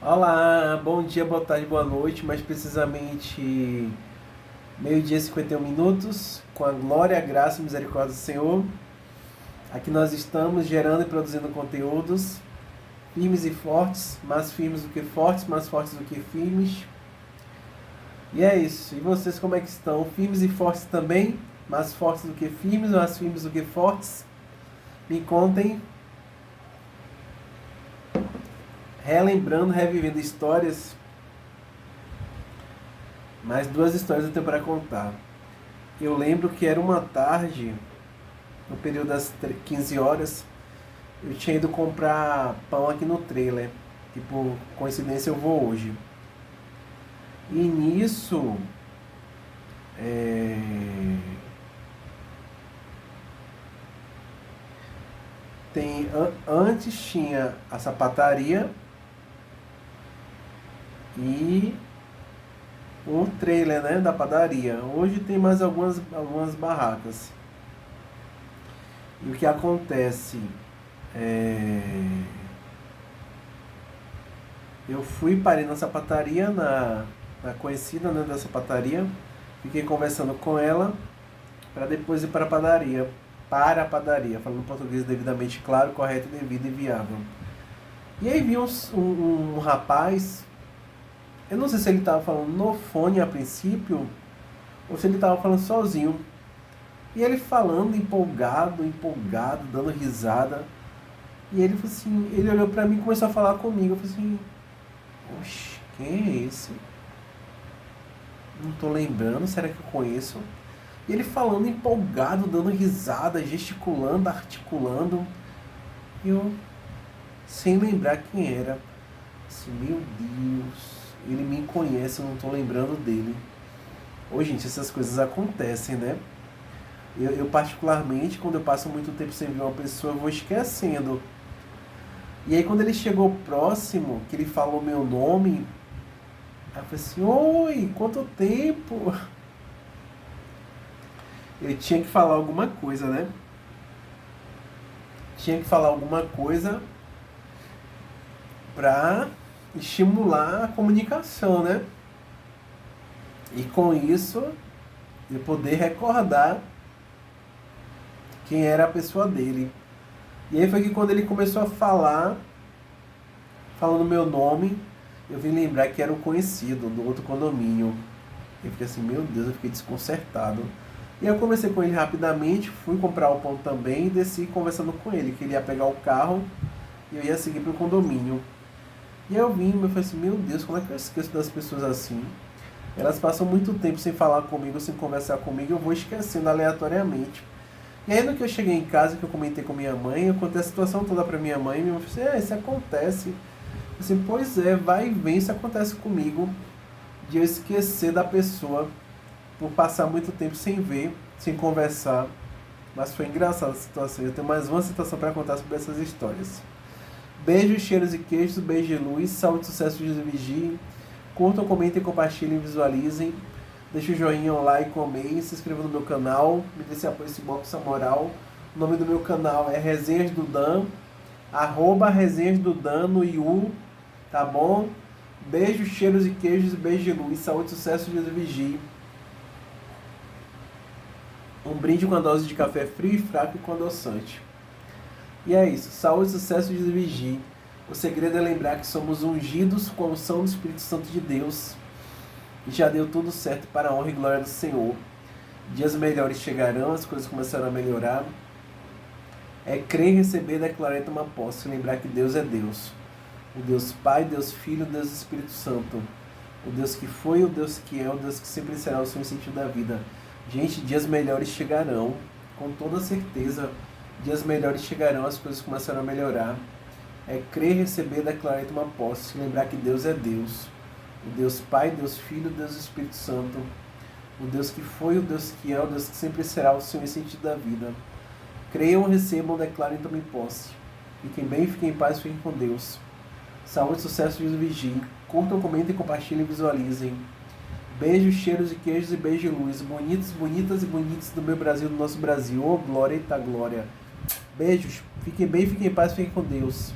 Olá, bom dia, boa tarde, boa noite, mais precisamente meio-dia e 51 minutos, com a glória, a graça e a misericórdia do Senhor. Aqui nós estamos gerando e produzindo conteúdos firmes e fortes, mais firmes do que fortes, mais fortes do que firmes. E é isso. E vocês como é que estão? Firmes e fortes também? Mais fortes do que firmes, mais firmes do que fortes? Me contem, relembrando, revivendo histórias. Mais duas histórias eu tenho para contar. Eu lembro que era uma tarde, no período das 15 horas, eu tinha ido comprar pão aqui no trailer, que por coincidência eu vou hoje. E nisso, é, antes tinha a sapataria e o trailer, né, da padaria. Hoje tem mais algumas barracas. E o que acontece? É, eu parei na sapataria, na conhecida, né, da sapataria. Fiquei conversando com ela para depois ir para a padaria. Para a padaria, falando português devidamente claro, correto, devido e viável. E aí vi um rapaz, eu não sei se ele estava falando no fone a princípio, ou se ele estava falando sozinho. E ele falando empolgado, dando risada. E ele falou assim, ele olhou pra mim e começou a falar comigo. Eu falei assim, oxe, quem é esse? Não tô lembrando, será que eu conheço? E ele falando empolgado, dando risada, gesticulando, articulando. E eu, sem lembrar quem era. Assim, meu Deus, ele me conhece, eu não tô lembrando dele. Ô, gente, essas coisas acontecem, né? Eu particularmente, quando eu passo muito tempo sem ver uma pessoa, eu vou esquecendo. E aí quando ele chegou próximo, que ele falou meu nome, aí eu falei assim, oi, quanto tempo? Ele tinha que falar alguma coisa, né? Tinha que falar alguma coisa pra estimular a comunicação, né? E com isso, eu poder recordar quem era a pessoa dele. E aí foi que quando ele começou a falar, falando meu nome, eu vim lembrar que era um conhecido do outro condomínio. Eu fiquei assim, meu Deus, eu fiquei desconcertado. E eu conversei com ele rapidamente, fui comprar o pão também e desci conversando com ele, que ele ia pegar o carro e eu ia seguir para o condomínio. E eu vim, eu falei assim, meu Deus, como é que eu esqueço das pessoas assim? Elas passam muito tempo sem falar comigo, sem conversar comigo, eu vou esquecendo aleatoriamente. E aí no que eu cheguei em casa, que eu comentei com minha mãe, eu contei a situação toda pra minha mãe, e minha mãe falou assim, isso acontece. Eu assim, pois é, vai e vem, isso acontece comigo, de eu esquecer da pessoa, por passar muito tempo sem ver, sem conversar. Mas foi engraçada a situação, eu tenho mais uma situação para contar sobre essas histórias. Beijos, cheiros e queijos, beijo de luz, saúde, sucesso, Jesus e vigie. Curtam, comentem, compartilhem, visualizem. Deixe o joinha, um like, um amei, se inscreva no meu canal, me dê esse apoio, esse bloco, essa moral. O nome do meu canal é Resenhas do Dan, @Resenhas do Dan no Yu, tá bom? Beijos, cheiros e queijos, beijo de luz, saúde, sucesso, Jesus vigie. Um brinde com a dose de café frio e fraco e com adoçante. E é isso, saúde, sucesso, Jesus vigie. O segredo é lembrar que somos ungidos com a unção do Espírito Santo de Deus. E já deu tudo certo para a honra e glória do Senhor. Dias melhores chegarão, as coisas começarão a melhorar. É crer, receber, declarar e tomar posse. Lembrar que Deus é Deus. O Deus Pai, Deus Filho, Deus Espírito Santo. O Deus que foi, o Deus que é, o Deus que sempre será o seu sentido da vida. Gente, dias melhores chegarão, com toda certeza. Dias melhores chegarão, as coisas começarão a melhorar. É crer, receber, declarar e tomar posse. Lembrar que Deus é Deus. O Deus Pai, Deus Filho, Deus Espírito Santo. O Deus que foi, o Deus que é, o Deus que sempre será o Senhor e sentido da vida. Creiam, recebam, declarem e tomem posse. Fiquem bem, fiquem em paz, fiquem com Deus. Saúde, sucesso, Jesus vigie. Curtam, comentem, compartilhem e visualizem. Beijos, cheiros e queijos e beijo de luz. Bonitos, bonitas e bonitos do meu Brasil, do nosso Brasil. Oh, glória, eita glória. Beijos, fiquem bem, fiquem em paz, fiquem com Deus.